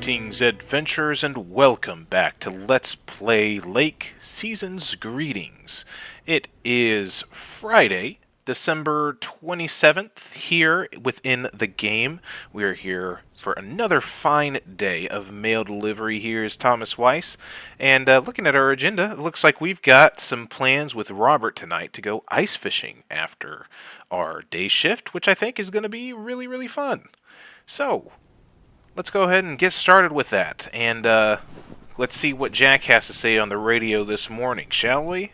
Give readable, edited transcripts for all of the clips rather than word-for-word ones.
Greetings, adventurers, and welcome back to Let's Play Lake Season's Greetings. It is Friday, December 27th, here within the game. We are here for another fine day of mail delivery. Here is Thomas Weiss, and looking at our agenda, it looks like we've got some plans with Robert tonight to go ice fishing after our day shift, which I think is going to be really, really fun. So, let's go ahead and get started with that, and let's see what Jack has to say on the radio this morning, shall we?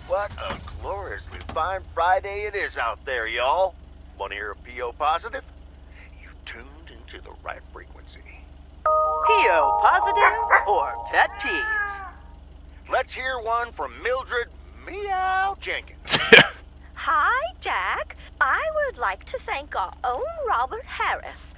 What a gloriously fine Friday it is out there, y'all. Want to hear a P.O. positive? You tuned into the right frequency. P.O. positive or pet peeves? Let's hear one from Mildred Meow Jenkins. Hi, Jack. I would like to thank our own Robert Harris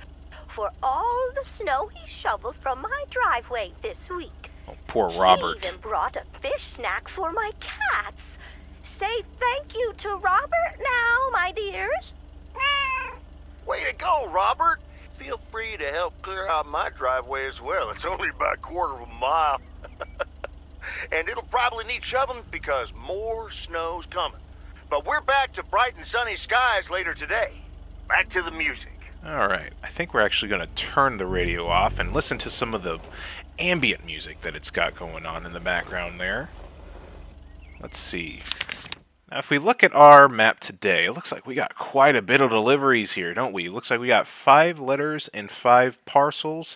for all the snow he shoveled from my driveway this week. Oh, poor Robert. He even brought a fish snack for my cats. Say thank you to Robert now, my dears. Way to go, Robert. Feel free to help clear out my driveway as well. It's only about a quarter of a mile. And it'll probably need shoveling because more snow's coming. But we're back to bright and sunny skies later today. Back to the music. Alright, I think we're actually going to turn the radio off and listen to some of the ambient music that it's got going on in the background there. Let's see. Now, if we look at our map today, it looks like we got quite a bit of deliveries here, don't we? It looks like we got 5 letters and 5 parcels.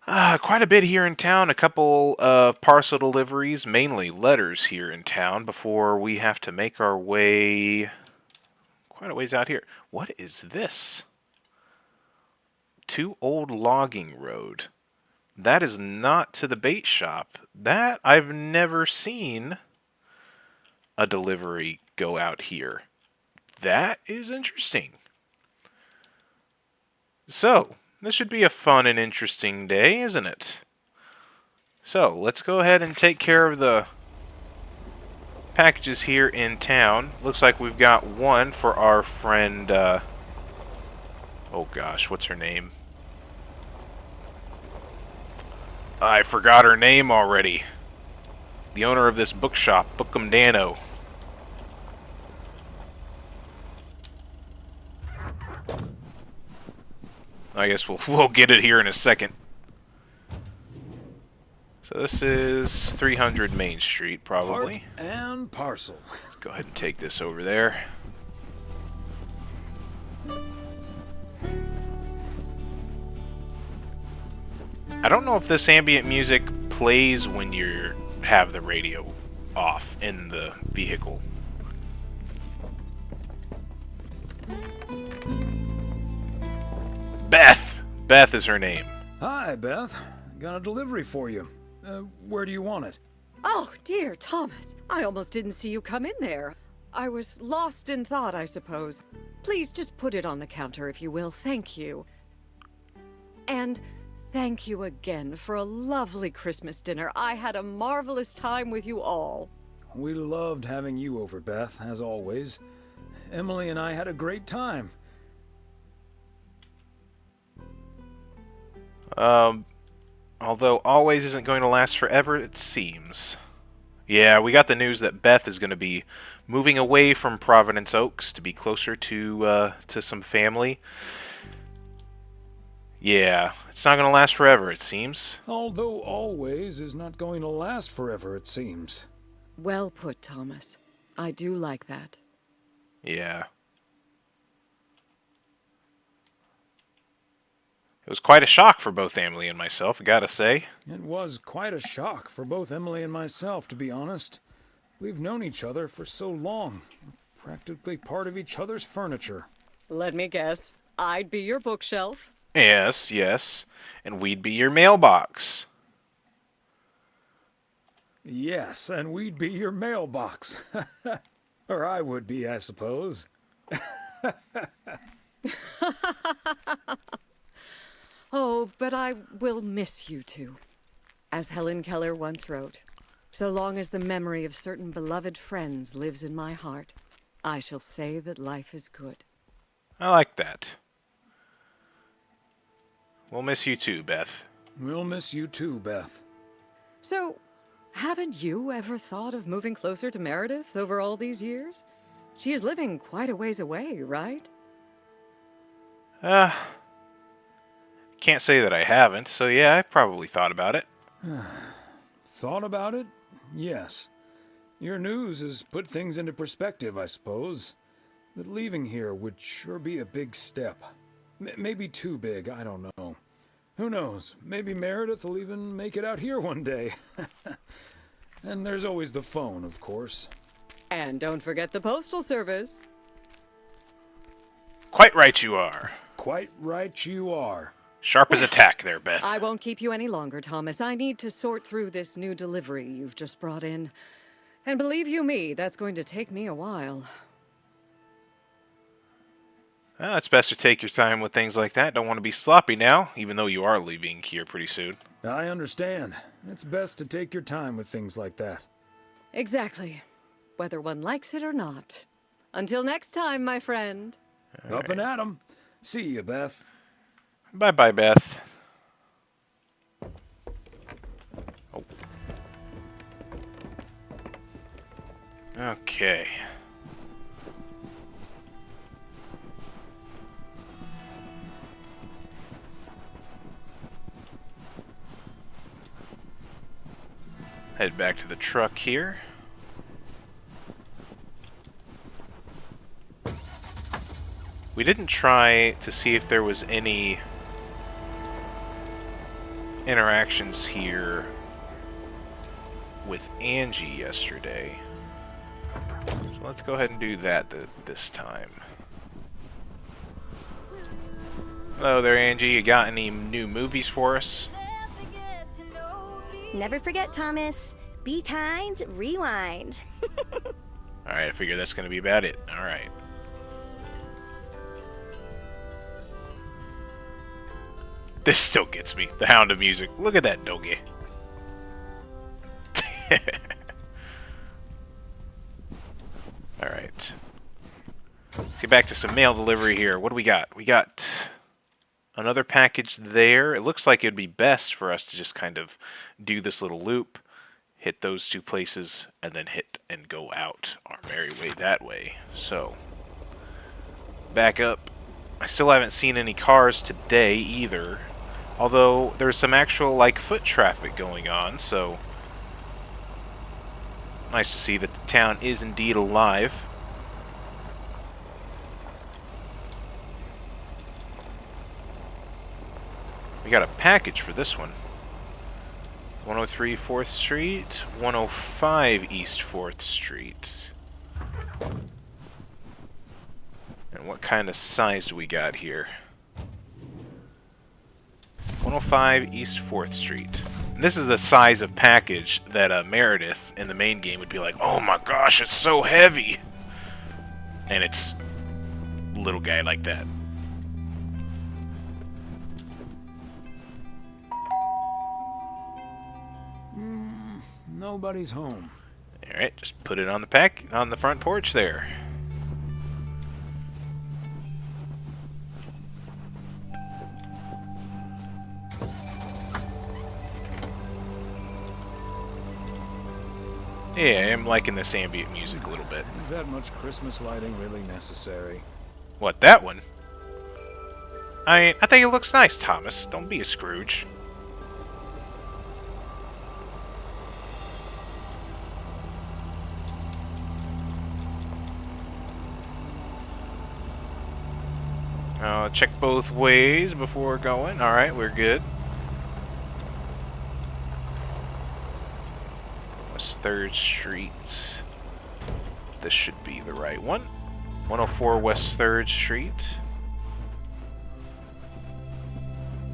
Quite a bit here in town, a couple of parcel deliveries, mainly letters here in town, before we have to make our way quite a ways out here. What is this? 2 Old Logging Road. That is not to the bait shop. That, I've never seen a delivery go out here. That is interesting. So, this should be a fun and interesting day, isn't it? So, let's go ahead and take care of the packages here in town. Looks like we've got one for our friend, oh gosh, what's her name? I forgot her name already. The owner of this bookshop, Bookum Dano. I guess we'll get it here in a second. So this is 300 Main Street, probably. Part and parcel. Let's go ahead and take this over there. I don't know if this ambient music plays when you have the radio off in the vehicle. Beth! Beth is her name. Hi, Beth. Got a delivery for you. Where do you want it? Oh, dear Thomas. I almost didn't see you come in there. I was lost in thought, I suppose. Please just put it on the counter, if you will. Thank you. And thank you again for a lovely Christmas dinner. I had a marvelous time with you all. We loved having you over, Beth, as always. Emily and I had a great time. Although always isn't going to last forever, it seems. Yeah, we got the news that Beth is going to be moving away from Providence Oaks to be closer to some family. Yeah, it's not going to last forever, it seems. Although always is not going to last forever, it seems. Well put, Thomas. I do like that. Yeah. It was quite a shock for both Emily and myself, I gotta say. It was quite a shock for both Emily and myself, to be honest. We've known each other for so long. We're practically part of each other's furniture. Let me guess. I'd be your bookshelf. Yes, yes. And we'd be your mailbox. Yes, and we'd be your mailbox. Or I would be, I suppose. Oh, but I will miss you two. As Helen Keller once wrote, so long as the memory of certain beloved friends lives in my heart, I shall say that life is good. I like that. We'll miss you too, Beth. We'll miss you too, Beth. So, haven't you ever thought of moving closer to Meredith over all these years? She is living quite a ways away, right? Can't say that I haven't, so yeah, I've probably thought about it. Thought about it? Yes. Your news has put things into perspective, I suppose. That leaving here would sure be a big step. Maybe too big, I don't know. Who knows? Maybe Meredith will even make it out here one day. And there's always the phone, of course. And don't forget the postal service. Quite right you are. Quite right you are. Sharp as a tack there, Beth. I won't keep you any longer, Thomas. I need to sort through this new delivery you've just brought in. And believe you me, that's going to take me a while. Well, it's best to take your time with things like that. Don't want to be sloppy now, even though you are leaving here pretty soon. I understand. It's best to take your time with things like that. Exactly. Whether one likes it or not. Until next time, my friend. Up and at 'em. See you, Beth. Bye-bye, Beth. Oh. Okay. Head back to the truck here. We didn't try to see if there was any interactions here with Angie yesterday. So let's go ahead and do that this time. Hello there, Angie. You got any new movies for us? Never forget, Thomas. Be kind, rewind. Alright, I figure that's going to be about it. Alright. This still gets me. The Hound of Music. Look at that doggy. Alright. Let's get back to some mail delivery here. What do we got? We got another package there. It looks like it would be best for us to just kind of do this little loop, hit those two places, and then hit and go out our merry way that way. So, back up. I still haven't seen any cars today either. Although, there's some actual, like, foot traffic going on, so nice to see that the town is indeed alive. We got a package for this one. 103 4th Street, 105 East 4th Street. And what kind of size do we got here? 105 East 4th Street. And this is the size of package that Meredith in the main game would be like, oh my gosh, it's so heavy! And it's a little guy like that. Nobody's home. Alright, just put it on the front porch there. Yeah, I'm liking this ambient music a little bit. Is that much Christmas lighting really necessary? What, that one? I think it looks nice, Thomas. Don't be a Scrooge. Check both ways before going. Alright, we're good. West 3rd Street. This should be the right one. 104 West 3rd Street.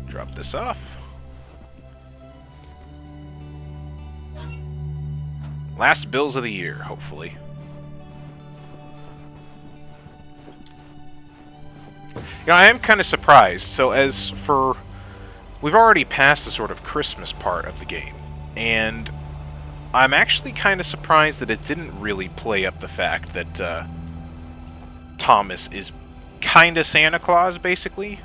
Drop this off. Last bills of the year, hopefully. You know, I am kind of surprised. So as for... We've already passed the sort of Christmas part of the game. And I'm actually kind of surprised that it didn't really play up the fact that Thomas is kind of Santa Claus, basically.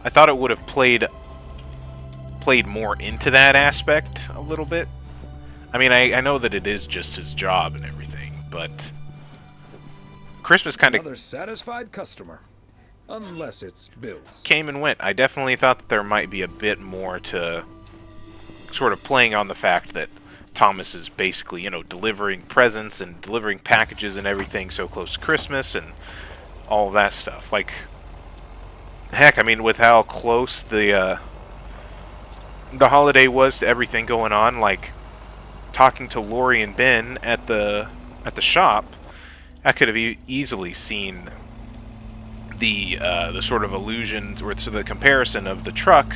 I thought it would have played more into that aspect a little bit. I mean, I know that it is just his job and everything, but Christmas kind of Another satisfied customer. Unless it's Bill's. came and went. I definitely thought that there might be a bit more to sort of playing on the fact that Thomas is basically, delivering presents and delivering packages and everything so close to Christmas and all of that stuff. Like, heck, I mean, with how close the holiday was to everything going on, like talking to Lori and Ben at the shop, I could have easily seen the sort of allusion or the comparison of the truck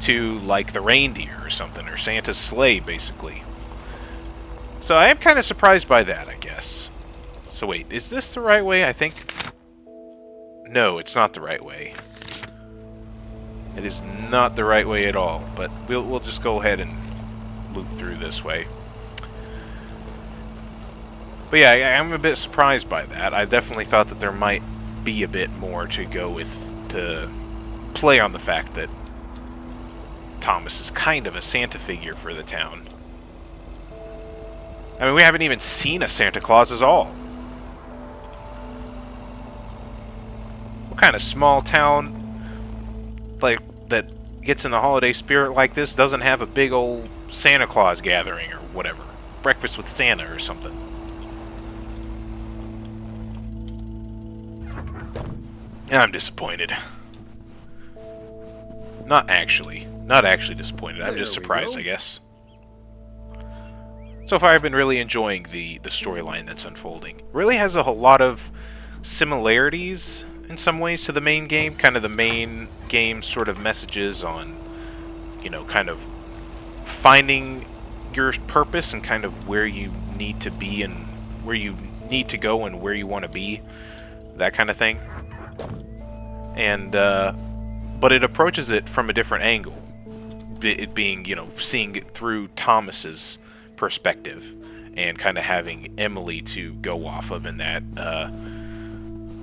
to like the reindeer or something, or Santa's sleigh, basically. So I am kind of surprised by that, I guess. So wait, is this the right way? I think... No, it's not the right way. It is not the right way at all, but we'll just go ahead and loop through this way. But yeah, I'm a bit surprised by that. I definitely thought that there might be a bit more to go with, to play on the fact that Thomas is kind of a Santa figure for the town. I mean, we haven't even seen a Santa Claus at all. What kind of small town like that gets in the holiday spirit like this doesn't have a big old Santa Claus gathering or whatever? Breakfast with Santa or something. I'm disappointed. Not actually disappointed. I'm just surprised, I guess. So far, I've been really enjoying the storyline that's unfolding. It really has a whole lot of similarities in some ways to the main game. Kind of the main game sort of messages on, kind of finding your purpose and kind of where you need to be and where you need to go and where you want to be. That kind of thing. And, but it approaches it from a different angle. It being, seeing it through Thomas's perspective and kind of having Emily to go off of, and that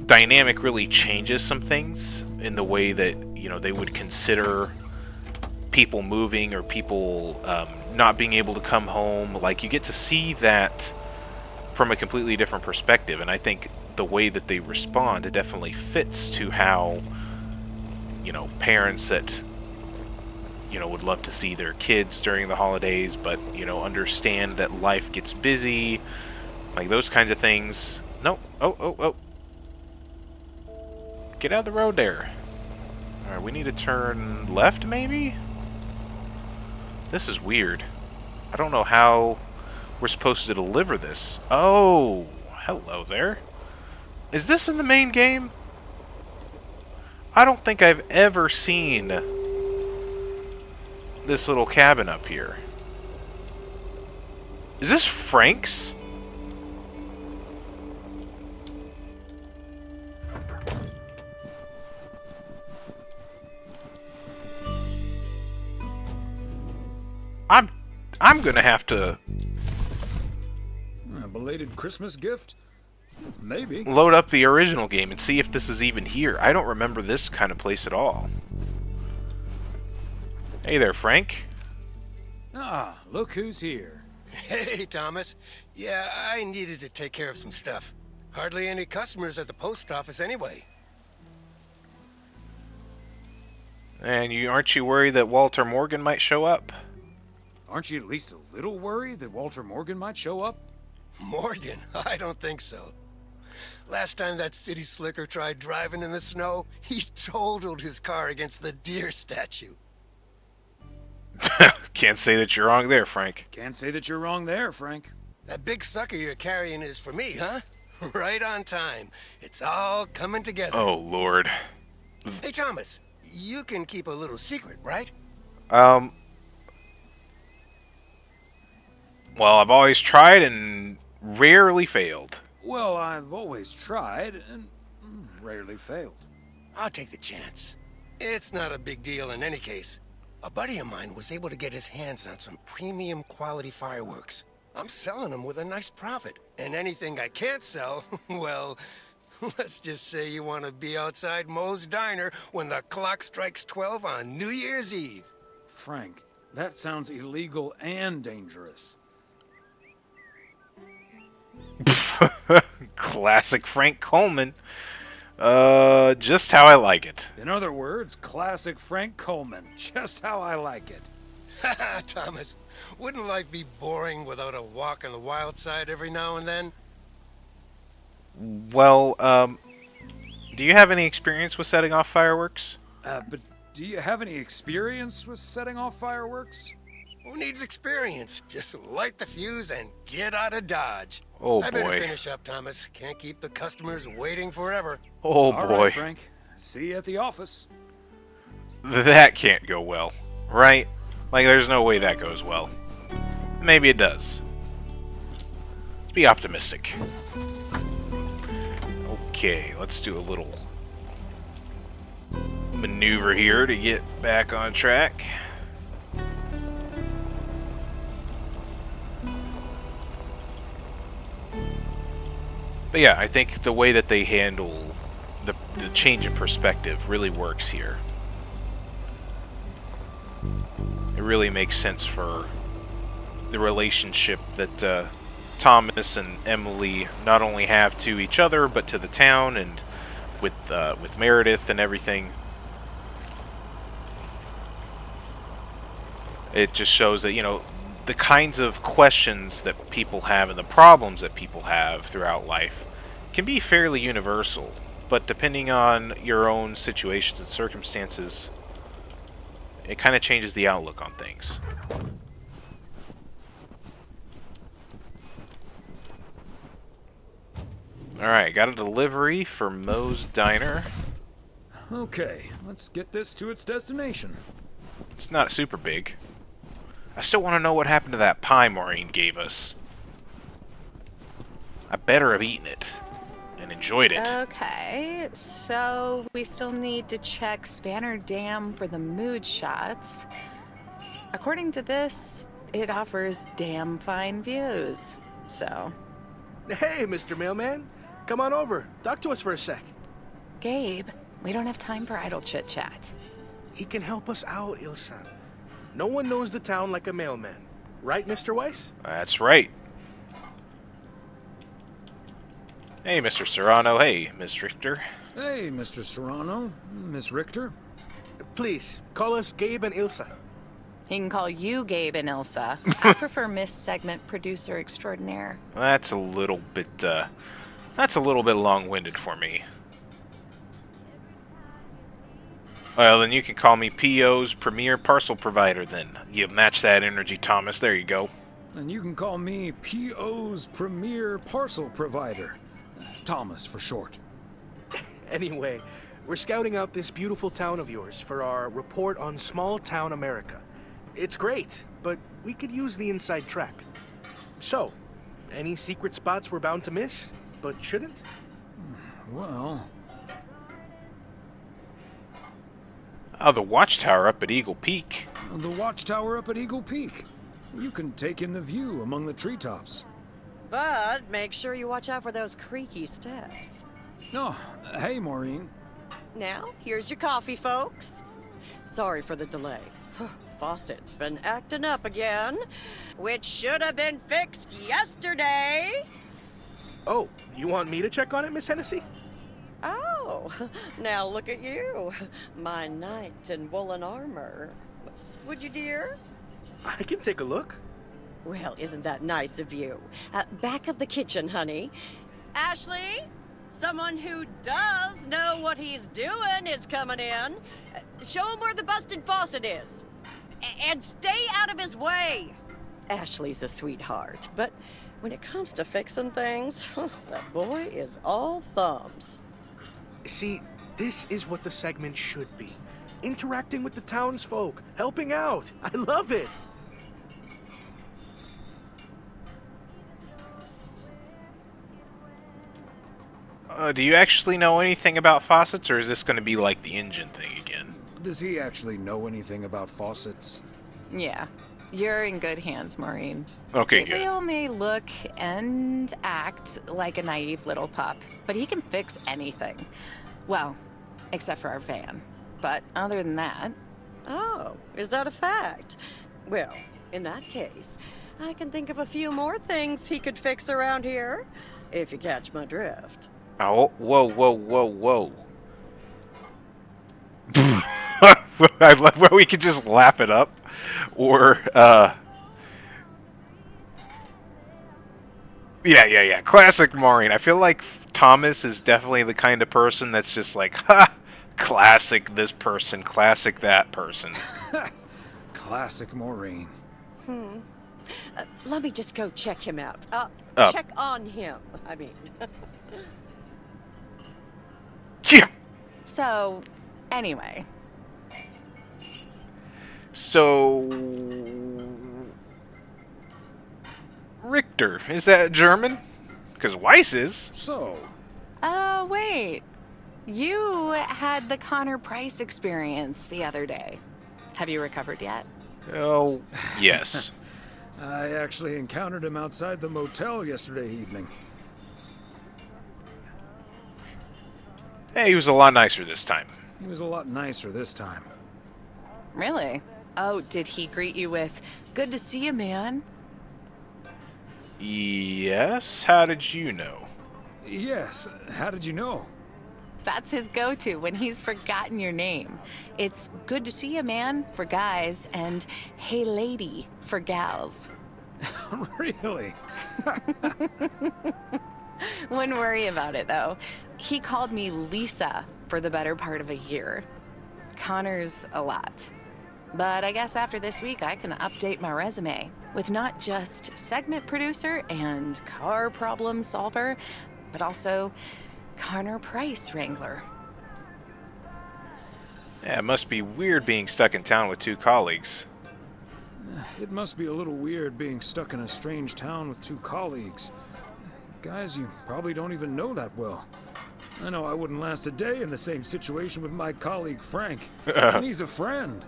dynamic really changes some things in the way that, they would consider people moving or people not being able to come home. Like, you get to see that from a completely different perspective, and I think the way that they respond, it definitely fits to how, parents that, would love to see their kids during the holidays, but, understand that life gets busy, like those kinds of things. No, oh. Get out of the road there. Alright, we need to turn left, maybe? This is weird. I don't know how we're supposed to deliver this. Oh, hello there. Is this in the main game? I don't think I've ever seen this little cabin up here. Is this Frank's? I'm gonna have to A belated Christmas gift? Maybe. load up the original game and see if this is even here. I don't remember this kind of place at all. Hey there, Frank. Ah, look who's here. Hey, Thomas. Yeah, I needed to take care of some stuff. Hardly any customers at the post office anyway. And aren't you worried that Walter Morgan might show up? Aren't you at least a little worried that Walter Morgan might show up? Morgan? I don't think so. Last time that city slicker tried driving in the snow, he totaled his car against the deer statue. Can't say that you're wrong there, Frank. Can't say that you're wrong there, Frank. That big sucker you're carrying is for me, huh? Right on time. It's all coming together. Oh, Lord. Hey, Thomas, you can keep a little secret, right? Well, I've always tried and rarely failed. Well, I've always tried and rarely failed. I'll take the chance. It's not a big deal in any case. A buddy of mine was able to get his hands on some premium quality fireworks. I'm selling them with a nice profit. And anything I can't sell, well, Let's just say you want to be outside Moe's Diner when the clock strikes 12 on New Year's Eve. Frank, that sounds illegal and dangerous. Classic Frank Coleman. Just how I like it. In other words, classic Frank Coleman. Just how I like it. Haha, Thomas. Wouldn't life be boring without a walk on the wild side every now and then? Well, do you have any experience with setting off fireworks? But do you have any experience with setting off fireworks? Who needs experience? Just light the fuse and get out of Dodge. Oh, I better boy. finish up, Thomas. Can't keep the customers waiting forever. Oh, All boy. right, Frank. See you at the office. That can't go well, right? Like, there's no way that goes well. Maybe it does. Let's be optimistic. Okay, let's do a little maneuver here to get back on track. But yeah, I think the way that they handle the change in perspective really works here. It really makes sense for the relationship that Thomas and Emily not only have to each other, but to the town and with Meredith and everything. It just shows that, you know, the kinds of questions that people have and the problems that people have throughout life can be fairly universal, but depending on your own situations and circumstances, it kind of changes the outlook on things. Alright, got a delivery for Moe's Diner. Okay, let's get this to its destination. It's not super big. I still want to know what happened to that pie Maureen gave us. I better have eaten it and enjoyed it. Okay, so we still need to check Spanner Dam for the mood shots. According to this, it offers damn fine views. So, Hey, Mr. Mailman. Come on over. Talk to us for a sec. Gabe, we don't have time for idle chit-chat. He can help us out, Ilsa. No one knows the town like a mailman. Right, Mr. Weiss? That's right. Hey, Mr. Serrano. Hey, Miss Richter. Hey, Mr. Serrano, Miss Richter. Please, call us Gabe and Ilsa. He can call you Gabe and Ilsa. I prefer Miss Segment Producer Extraordinaire. That's a little bit long-winded for me. Well, then you can call me PO's Premier Parcel Provider, then. You match that energy, Thomas. There you go. And you can call me PO's Premier Parcel Provider. Thomas for short. Anyway, we're scouting out this beautiful town of yours for our report on small town America. It's great, but we could use the inside track. So, any secret spots we're bound to miss, but shouldn't? Well, Oh, the watchtower up at Eagle Peak. the watchtower up at Eagle Peak. You can take in the view among the treetops. But make sure you watch out for those creaky steps. Oh, hey, Maureen. Now, here's your coffee, folks. Sorry for the delay. Faucet's been acting up again, which should have been fixed yesterday. Oh, you want me to check on it, Miss Hennessy? Oh, now look at you. My knight in woolen armor. Would you, dear? I can take a look. Well, isn't that nice of you? Back of the kitchen, honey. Ashley, someone who does know what he's doing is coming in. Show him where the busted faucet is. And stay out of his way. Ashley's a sweetheart, but when it comes to fixing things, that boy is all thumbs. See, this is what the segment should be. Interacting with the townsfolk, helping out. I love it. Do you actually know anything about faucets, or is this going to be like the engine thing again? Does he actually know anything about faucets? Yeah. Yeah. Well, then let's get to it. You're in good hands, Maureen. Okay, good. Gabriel may look and act like a naive little pup, but he can fix anything. Well, except for our van. But other than that... Oh, is that a fact? Well, in that case, I can think of a few more things he could fix around here, if you catch my drift. Oh, whoa. I love where we could just laugh it up. Or, Yeah. Classic Maureen. I feel like Thomas is definitely the kind of person that's just like, ha! Classic this person, classic that person. Classic Maureen. Let me just go check him out. Check on him, I mean. Yeah! So, anyway. So... Richter, is that German? Because Weiss is. So... Wait. You had the Connor Price experience the other day. Have you recovered yet? Oh, yes. I actually encountered him outside the motel yesterday evening. Hey, he was a lot nicer this time. He was a lot nicer this time. Really? Oh, did he greet you with, "Good to see you, man"? Yes? How did you know? Yes. How did you know? That's his go-to when he's forgotten your name. It's "Good to see you, man" for guys and "Hey, lady" for gals. Really? Wouldn't worry about it, though. He called me Lisa for the better part of a year. Connor's a lot. But I guess after this week, I can update my resume with not just segment producer and car problem solver, but also Connor Price wrangler. Yeah, it must be weird being stuck in town with two colleagues. It must be a little weird being stuck in a strange town with two colleagues. Guys you probably don't even know that well. I know I wouldn't last a day in the same situation with my colleague Frank. And he's a friend.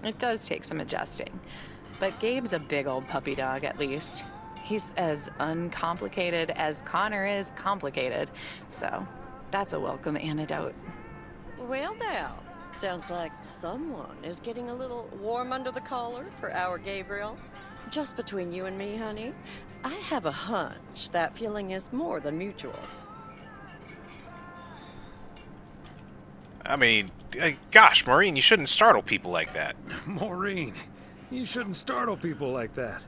It does take some adjusting. But Gabe's a big old puppy dog, at least. He's as uncomplicated as Connor is complicated. So, that's a welcome antidote. Well now, sounds like someone is getting a little warm under the collar for our Gabriel. Just between you and me, honey, I have a hunch that feeling is more than mutual. I mean, gosh, Maureen, you shouldn't startle people like that. Maureen, you shouldn't startle people like that.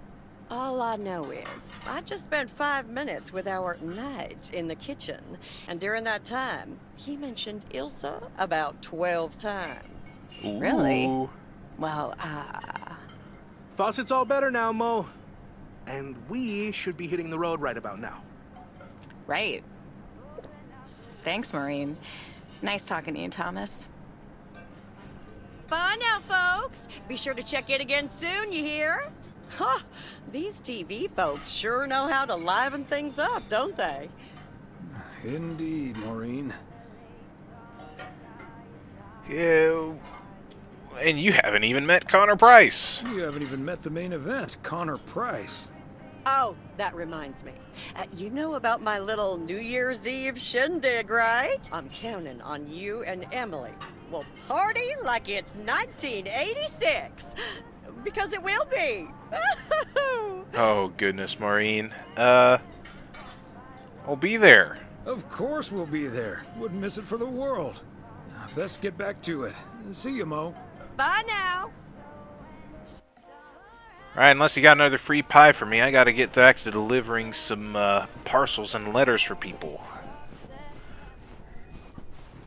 All I know is, I just spent 5 minutes with our knight in the kitchen, and during that time, he mentioned Ilsa about 12 times. Ooh. Really? Well, Faucet's all better now, Mo. And we should be hitting the road right about now. right. Thanks, Maureen. Nice talking to you, Thomas. Bye now, folks. Be sure to check in again soon, you hear? Huh, these TV folks sure know how to liven things up, don't they? Indeed, Maureen. Yeah, and you haven't even met Connor Price. You haven't even met the main event, Connor Price. Oh, that reminds me. You know about my little New Year's Eve shindig, right? I'm counting on you and Emily. We'll party like it's 1986. Because it will be. Oh, goodness, Maureen. I'll be there. Of course we'll be there. Wouldn't miss it for the world. Best get back to it. See you, Mo. Bye now. Alright, unless you got another free pie for me, I gotta get back to delivering some parcels and letters for people.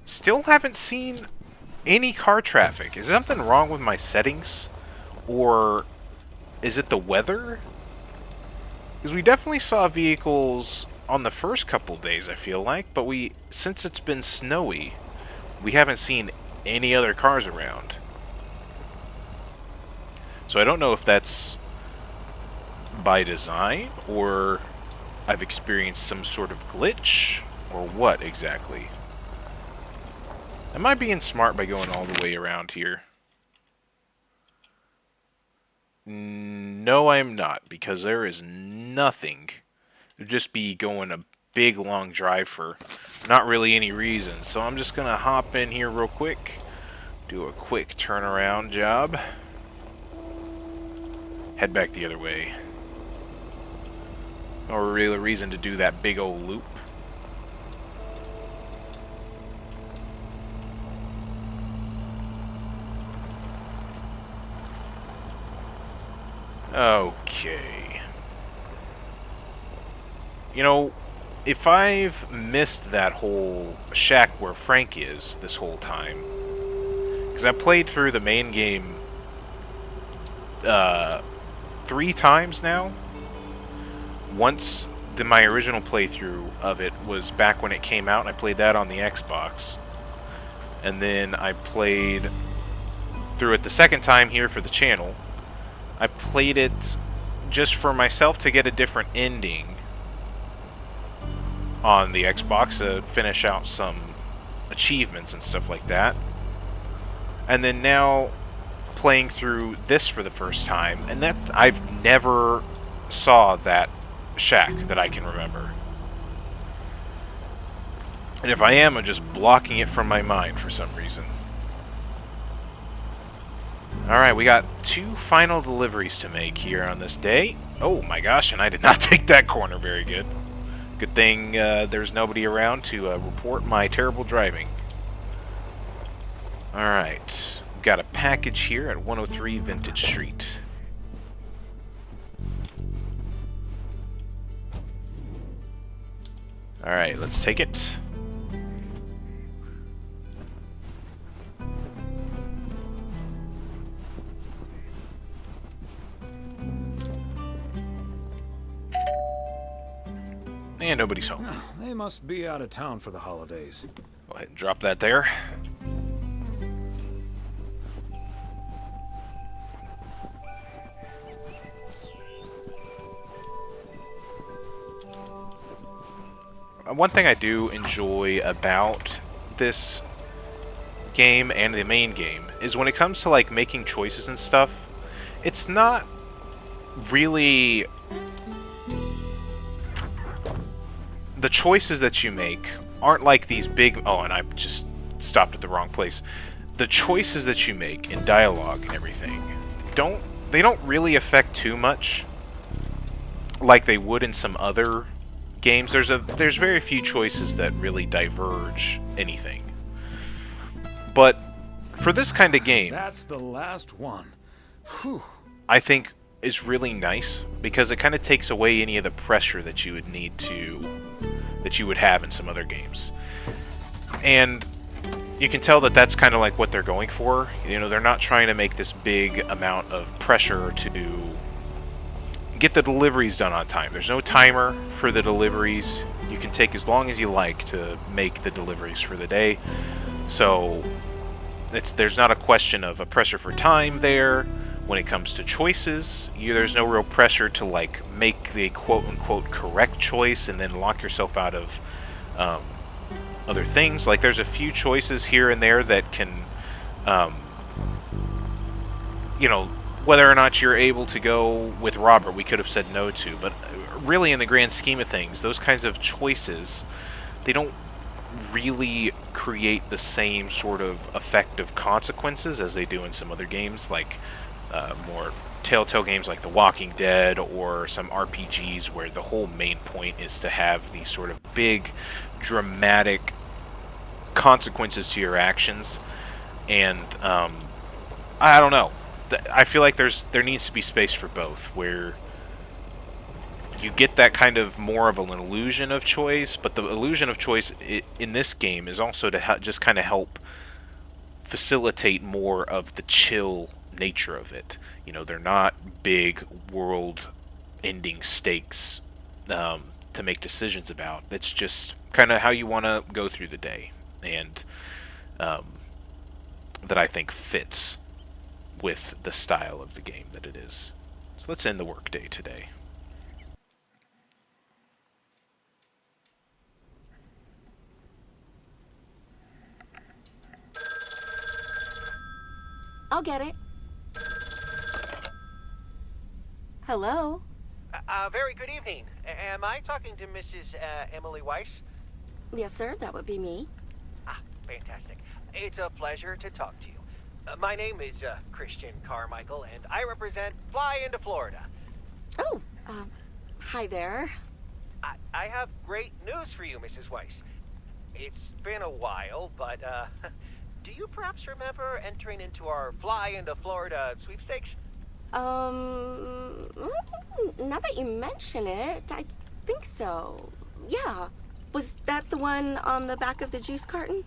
Still haven't seen any car traffic. Is something wrong with my settings? Or is it the weather? Because we definitely saw vehicles on the first couple days, I feel like, but since it's been snowy, we haven't seen any other cars around. So I don't know if that's by design, or I've experienced some sort of glitch, or what exactly. Am I being smart by going all the way around here? No, I'm not, because there is nothing. It'd just be going a big long drive for not really any reason. So I'm just gonna hop in here real quick, do a quick turnaround job, head back the other way. No real reason to do that big old loop. Okay. You know, if I've missed that whole shack where Frank is this whole time, because I played through the main game 3 times now. Once my original playthrough of it was back when it came out, and I played that on the Xbox. And then I played through it the second time here for the channel. I played it just for myself to get a different ending on the Xbox to finish out some achievements and stuff like that. And then now playing through this for the first time, and that I've never saw that shack that I can remember. And if I am, I'm just blocking it from my mind for some reason. Alright, we got 2 final deliveries to make here on this day. Oh my gosh, and I did not take that corner very good. Good thing there's nobody around to report my terrible driving. Alright, we've got a package here at 103 Vintage Street. Alright, let's take it. And nobody's home. They must be out of town for the holidays. Go ahead and drop that there. One thing I do enjoy about this game and the main game is when it comes to like making choices and stuff, it's not really the choices that you make aren't like these big... Oh, and I just stopped at the wrong place. The choices that you make in dialogue and everything don't really affect too much like they would in some other games. There's very few choices that really diverge anything. But for this kind of game, that's the last one. Whew. I think is really nice because it kind of takes away any of the pressure that you would need to, that you would have in some other games. And you can tell that that's kind of like what they're going for. You know, they're not trying to make this big amount of pressure to get the deliveries done on time. There's no timer for the deliveries. You can take as long as you like to make the deliveries for the day. So there's not a question of a pressure for time there. When it comes to choices, there's no real pressure to like make the quote-unquote correct choice and then lock yourself out of other things. Like there's a few choices here and there that can, you know, whether or not you're able to go with Robert, we could have said no to. But really, in the grand scheme of things, those kinds of choices, they don't really create the same sort of effective consequences as they do in some other games, like more Telltale games like The Walking Dead or some RPGs where the whole main point is to have these sort of big, dramatic consequences to your actions. And I don't know. I feel like there needs to be space for both, where you get that kind of more of an illusion of choice, but the illusion of choice in this game is also to just kind of help facilitate more of the chill nature of it. You know, they're not big world-ending stakes to make decisions about. It's just kind of how you want to go through the day, and that I think fits with the style of the game that it is. So let's end the workday today. I'll get it. Hello? Very good evening. Am I talking to Mrs. Emily Weiss? Yes, sir, that would be me. Ah, fantastic. It's a pleasure to talk to you. My name is Christian Carmichael, and I represent Fly into Florida. Oh, hi there. I have great news for you, Mrs. Weiss. It's been a while, but do you perhaps remember entering into our Fly into Florida sweepstakes? Now that you mention it, I think so. Yeah. Was that the one on the back of the juice carton?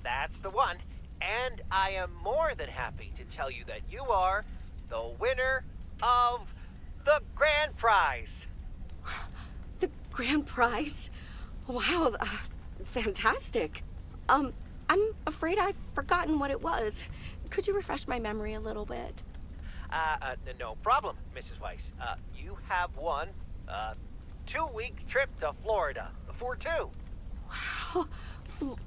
That's the one. And I am more than happy to tell you that you are the winner of the grand prize. The grand prize? Wow, fantastic. I'm afraid I've forgotten what it was. Could you refresh my memory a little bit? No problem, Mrs. Weiss. You have won a 2-week trip to Florida for two. Wow,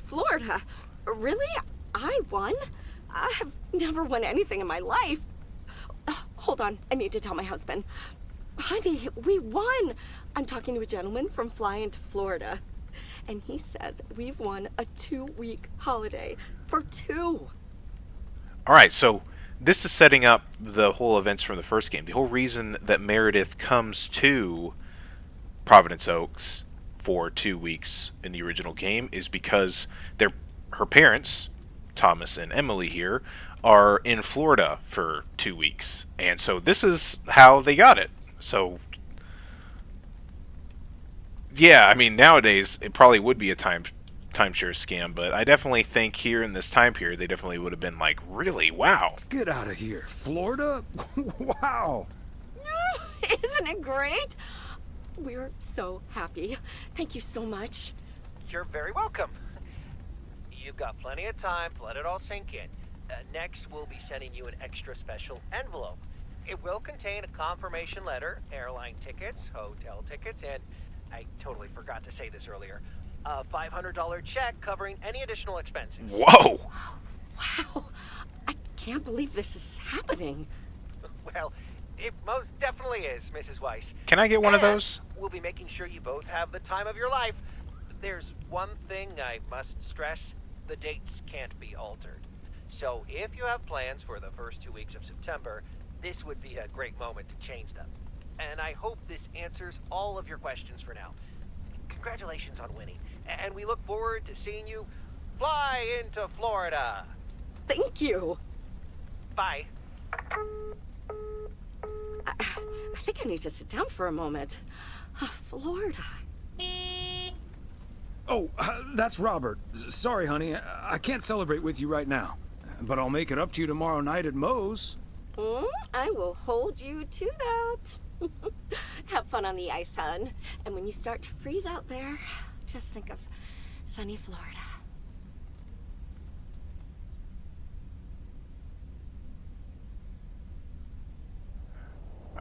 Florida? Really? I won? I have never won anything in my life. Hold on, I need to tell my husband. Honey, we won! I'm talking to a gentleman from Fly into Florida, and he says we've won a 2-week holiday for two. All right, so this is setting up the whole events from the first game. The whole reason that Meredith comes to Providence Oaks for 2 weeks in the original game is because her parents, Thomas and Emily here, are in Florida for 2 weeks. And so this is how they got it. So, yeah, I mean, nowadays it probably would be a timeshare scam, but I definitely think here in this time period they definitely would have been like, really? Wow. Get out of here. Florida? Wow. Isn't it great? We're so happy. Thank you so much. You're very welcome. You've got plenty of time to let it all sink in. Next, we'll be sending you an extra special envelope. It will contain a confirmation letter, airline tickets, hotel tickets, and I totally forgot to say this earlier, a $500 check covering any additional expenses. Whoa! Wow. I can't believe this is happening. Well, it most definitely is, Mrs. Weiss. Can I get one of those? We'll be making sure you both have the time of your life. There's one thing I must stress. The dates can't be altered. So if you have plans for the first 2 weeks of September, this would be a great moment to change them. And I hope this answers all of your questions for now. Congratulations on winning. And we look forward to seeing you fly into Florida. Thank you. Bye. I think I need to sit down for a moment. Florida. Oh, that's Robert. Sorry, honey. I can't celebrate with you right now. But I'll make it up to you tomorrow night at Moe's. I will hold you to that. Have fun on the ice, hon. And when you start to freeze out there, just think of sunny Florida.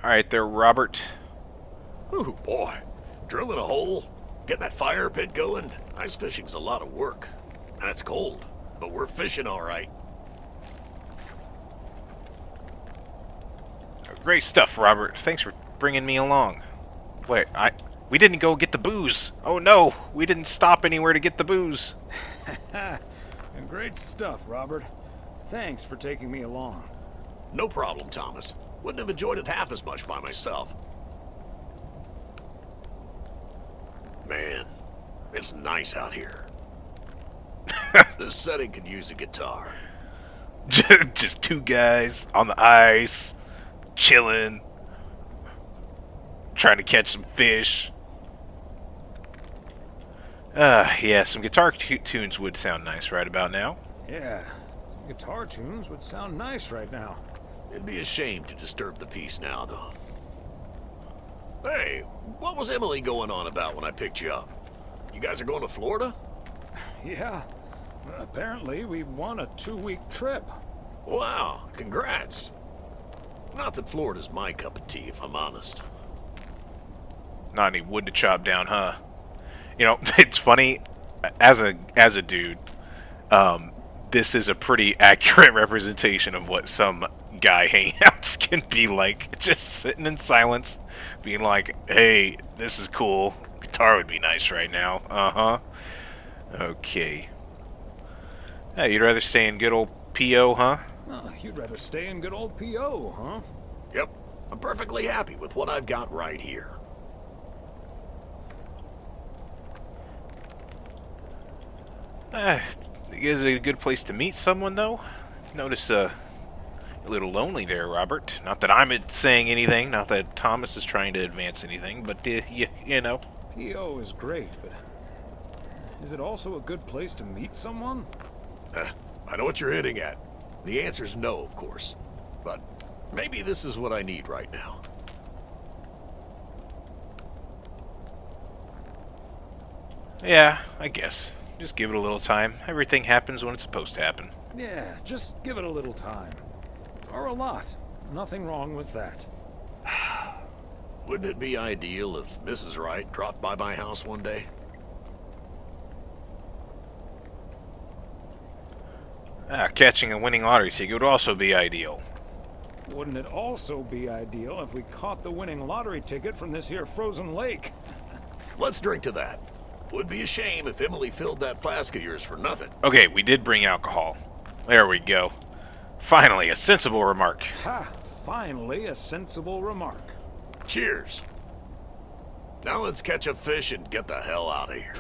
All right there, Robert. Ooh, boy. Drilling a hole, getting that fire pit going. Ice fishing's a lot of work. And it's cold, but we're fishing all right. Great stuff, Robert. Thanks for bringing me along. Wait, we didn't go get the booze. Oh no, we didn't stop anywhere to get the booze. Great stuff, Robert. Thanks for taking me along. No problem, Thomas. Wouldn't have enjoyed it half as much by myself. Man, it's nice out here. This setting could use a guitar. Just two guys on the ice, chilling, trying to catch some fish. Yeah, some guitar tunes would sound nice right about now. Yeah, guitar tunes would sound nice right now. It'd be a shame to disturb the peace now, though. Hey, what was Emily going on about when I picked you up? You guys are going to Florida? Yeah, apparently we won a 2-week trip. Wow, congrats. Not that Florida's my cup of tea, if I'm honest. Not any wood to chop down, huh? You know, it's funny, as a dude, this is a pretty accurate representation of what some guy hangouts can be like. Just sitting in silence, being like, hey, this is cool. Guitar would be nice right now. Uh-huh. Okay. Hey, you'd rather stay in good old P.O., huh? Oh, you'd rather stay in good old P.O., huh? Yep. I'm perfectly happy with what I've got right here. Is it a good place to meet someone, though? Notice, a little lonely there, Robert. Not that I'm saying anything, not that Thomas is trying to advance anything, but, you know. P.O. is great, but is it also a good place to meet someone? I know what you're hitting at. The answer's no, of course. But maybe this is what I need right now. Yeah, I guess. Just give it a little time. Everything happens when it's supposed to happen. Yeah, just give it a little time. Or a lot. Nothing wrong with that. Wouldn't it be ideal if Mrs. Wright dropped by my house one day? Catching a winning lottery ticket would also be ideal. Wouldn't it also be ideal if we caught the winning lottery ticket from this here frozen lake? Let's drink to that. Would be a shame if Emily filled that flask of yours for nothing. Okay, we did bring alcohol. There we go. Finally, a sensible remark. Ha! Finally, a sensible remark. Cheers. Now let's catch a fish and get the hell out of here.